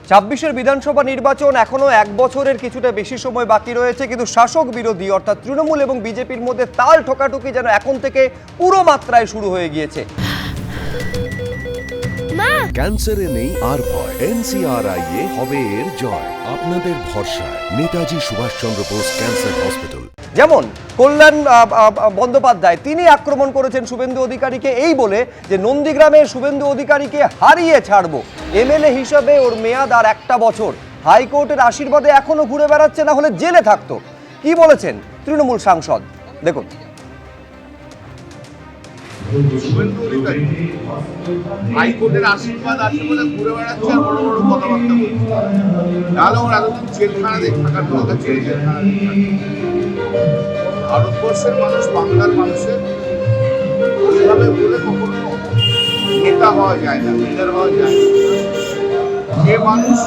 ছাব্বিশের বিধানসভা নির্বাচন এখনো এক বছরের কিছুটা বেশি সময় বাকি রয়েছে, কিন্তু শাসক বিরোধী অর্থাৎ তৃণমূল এবং বিজেপির মধ্যে তাল ঠোকাঠুকি যেন এখন থেকে পুরো মাত্রায় শুরু হয়ে গিয়েছে। ক্যান্সারে নেই আর ভয়, NCRI এ হবে এর জয়। আপনাদের ভরসা নেতাজি সুভাষচন্দ্র বোস ক্যান্সার হসপিটাল। যেমন কল্যাণ বন্দ্যোপাধ্যায় তিনি আক্রমণ করেছেন শুভেন্দু অধিকারীকে এই বলে যে নন্দীগ্রামে শুভেন্দু অধিকারীকে হারিয়ে ছাড়বো, MLA হিসাবে ওর মেয়াদ আর একটা বছর, হাইকোর্টের আশীর্বাদে এখনো ঘুরে বেড়াচ্ছে, না হলে জেলে থাকতো। কি বলেছেন তৃণমূল সাংসদ দেখুন। শুভেন্দু অধিকারী হাইকোর্টের আশীর্বাদ আছে বলে ঘুরে বেড়াচ্ছে আর বড় বড় কথাবার্তা বলছে, তাহলে ওর এতদিন জেলখানাতে থাকার দরকার ছিল। ভারতবর্ষের মানুষ, বাংলার মানুষের ওইভাবে বলে কখনো নেতা হওয়া যায় না, লিডার হওয়া যায় না। যে মানুষ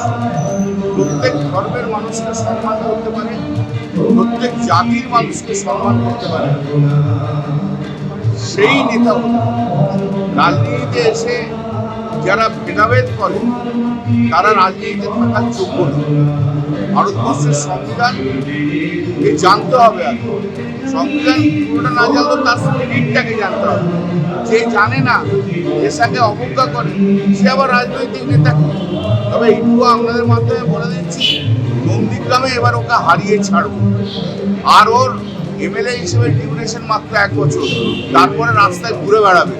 প্রত্যেক ধর্মের মানুষকে সম্মান করতে পারে, প্রত্যেক জাতির মানুষকে সম্মান করতে পারে, সেই নেতা হল। রাজনীতিতে এসে যারা ভেদাভেদ করে তারা রাজনীতিতে থাকার যোগ্য নয়। ভারতবর্ষের সংবিধান জানতে হবে, আর সংবিধান পুরোটা না জানলেও তার স্পিরিটটাকে জানতে হবে। যে জানে না, দেশটাকে অবজ্ঞা করে, সে আবার রাজনৈতিক নেতা। তবে এইটুকু আপনাদের মাধ্যমে বলে দিচ্ছি, নন্দীগ্রামে এবার ওকে হারিয়ে ছাড়ব। আর ওর MLA হিসেবে ডিউরেশন মাত্র 1 বছর, তারপরে রাস্তায় ঘুরে বেড়াবে।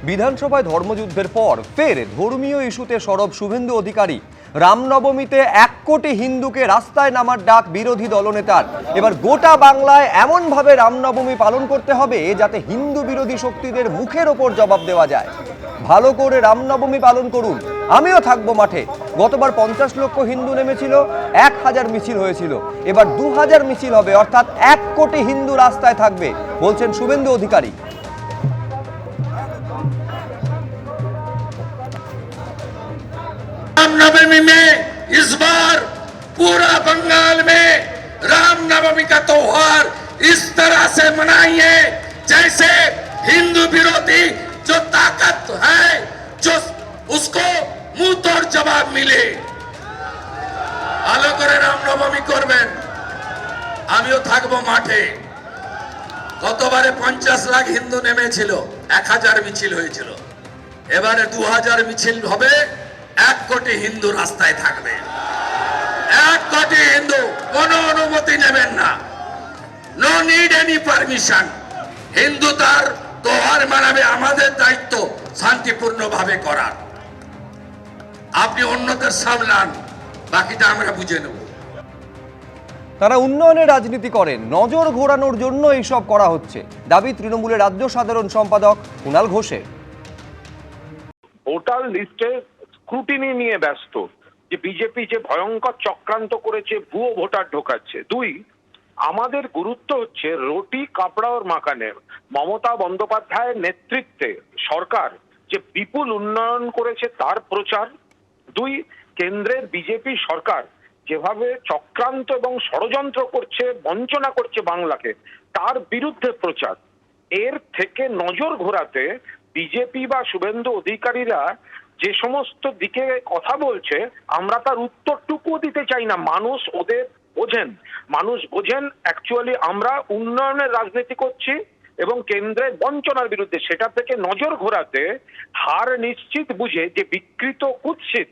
বিধানসভায় ধর্মযুদ্ধের পর ফের ধর্মীয় ইস্যুতে সরব শুভেন্দু অধিকারী। রামনবমীতে 1 কোটি হিন্দুকে রাস্তায় নামার ডাক বিরোধী দলনেতার। এবার গোটা বাংলায় এমনভাবে রামনবমী পালন করতে হবে যাতে হিন্দু বিরোধী শক্তিদের মুখের ওপর জবাব দেওয়া যায়। ভালো করে রামনবমী পালন করুন, আমিও থাকবো মাঠে। গতবার 50 লক্ষ হিন্দু নেমেছিল, 1000 মিছিল হয়েছিল, এবার 2000 মিছিল হবে, অর্থাৎ 1 কোটি হিন্দু রাস্তায় থাকবে বলছেন শুভেন্দু অধিকারী। रामनवमी में इस बार पूरा बंगाल में रामनवमी का त्योहार इस तरह से मनाइए जैसे हिंदू विरोधी जो ताकत है, जो उसको मुंह तोड़ जवाब मिले। ভালো করে রামনবমী করবেন, আমিও থাকবো মাঠে। গতবারে 50 লাখ হিন্দু নেমেছিল, 1000 মিছিল হয়েছিল, এবারে 2000 মিছিল হবে, 1 কোটি হিন্দু রাস্তায় থাকবে। 1 কোটি হিন্দু, কোনো অনুমতি নেবেন না, no need any permission. Hindu তার তোহার মানাবে, আমাদের দায়িত্ব শান্তিপূর্ণ ভাবে করার। আপনি অন্যদের সামলান, বাকিটা আমরা বুঝে নেব। তারা উন্নয়নের রাজনীতি করেন, নজর ঘোরানোর জন্য এইসব করা হচ্ছে, দাবি তৃণমূলের রাজ্য সাধারণ সম্পাদক কুণাল ঘোষের। ভোটার লিস্টে স্ক্রুটিনি নিয়ে ব্যস্ত, যে বিজেপি যে ভয়ঙ্কর চক্রান্ত করেছে, ভুয়ো ভোটার ঢোকাচ্ছে। 2, আমাদের গুরুত্ব হচ্ছে রুটি কাপড়া ওর মাকানের। মমতা বন্দ্যোপাধ্যায়ের নেতৃত্বে সরকার যে বিপুল উন্নয়ন করেছে তার প্রচার। 2, কেন্দ্রের বিজেপি সরকার যেভাবে চক্রান্ত এবং ষড়যন্ত্র করছে, বঞ্চনা করছে বাংলাকে, তার বিরুদ্ধে প্রচার। এর থেকে নজর ঘোরাতে বিজেপি বা শুভেন্দু অধিকারীরা যে সমস্ত দিকে কথা বলছে, আমরা তার উত্তরটুকু দিতে চাই না। মানুষ ওদের বোঝেন, মানুষ বোঝেন অ্যাকচুয়ালি আমরা উন্নয়নের রাজনীতি করছি এবং কেন্দ্রের বঞ্চনার বিরুদ্ধে। সেটা থেকে নজর ঘোরাতে হার নিশ্চিত বুঝে যে বিকৃত কুৎসিত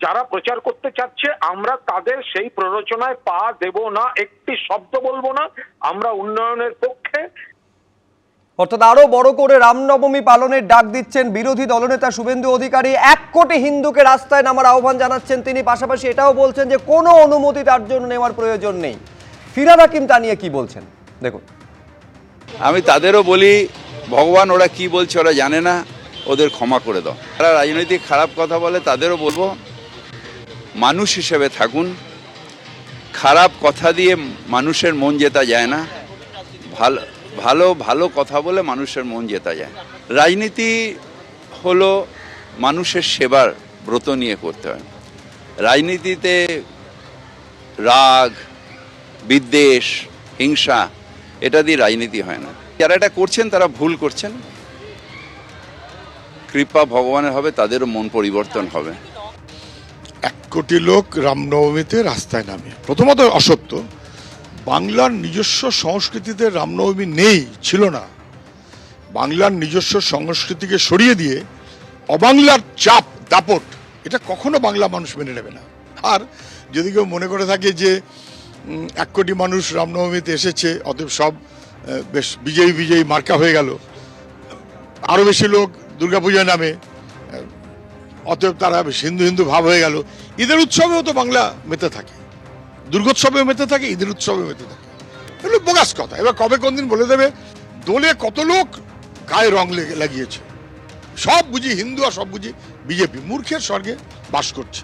যারা প্রচার করতে চাচ্ছে, আমরা তাদের সেই প্ররোচনায় পা দেব না, একটি শব্দ বলবো না। আমরা উন্নয়নের পক্ষে। অর্থাৎ আরো বড় করে রামনবমী পালনের ডাক দিচ্ছেন বিরোধী দলনেতা শুভেন্দু অধিকারী। 1 কোটি হিন্দুকে রাস্তায় নামার আহ্বান জানাচ্ছেন তিনি। পাশাপাশি এটাও বলছেন যে কোনো অনুমতি তার জন্য নেওয়ার প্রয়োজন নেই। ফিরহাদ হাকিম তা নিয়ে কি বলছেন দেখুন। আমি তাদেরও বলি, ভগবান ওরা কি বলছে ওরা জানে না, ওদের ক্ষমা করে দাও। যারা রাজনৈতিক খারাপ কথা বলে তাদেরও বলবো, মানুষ হিসেবে থাকুন। খারাপ কথা দিয়ে মানুষের মন জেতা যায় না, ভালো ভালো ভালো কথা বলে মানুষের মন জেতা যায়। রাজনীতি হলো মানুষের সেবার ব্রত নিয়ে করতে হয়। রাজনীতিতে রাগ, বিদ্বেষ, হিংসা, এটা দিয়ে রাজনীতি হয় না। যারা এটা করছেন তারা ভুল করছেন, কৃপা ভগবানের হবে, তাদেরও মন পরিবর্তন হবে। কোটি লোক রামনবমীতে রাস্তায় নামে, প্রথমত অসত্য। বাংলার নিজস্ব সংস্কৃতিতে রামনবমী নেই, ছিল না। বাংলার নিজস্ব সংস্কৃতিকে সরিয়ে দিয়ে অবাংলার চাপ দাপট, এটা কখনো বাংলা মানুষ মেনে নেবে না। আর যদি কেউ মনে করে থাকে যে 1 কোটি মানুষ রামনবমীতে এসেছে, অতএব সব বেশ বিজয়ী বিজয়ী মার্কা হয়ে গেল, আরও বেশি লোক দুর্গাপূজায় নামে, অতএব তারা হিন্দু হিন্দু ভাব হয়ে গেল। ঈদের উৎসবেও তো বাংলা মেতে থাকে, দুর্গোৎসবেও মেতে থাকে, ঈদের উৎসবেও মেতে থাকে। এগুলো বোগাস কথা। এবার কবে কোন দিন বলে দেবে দোলে কত লোক গায়ে রং লাগিয়েছে, সব বুঝি হিন্দু আর সব বুঝি বিজেপি, মূর্খের স্বর্গে বাস করছে।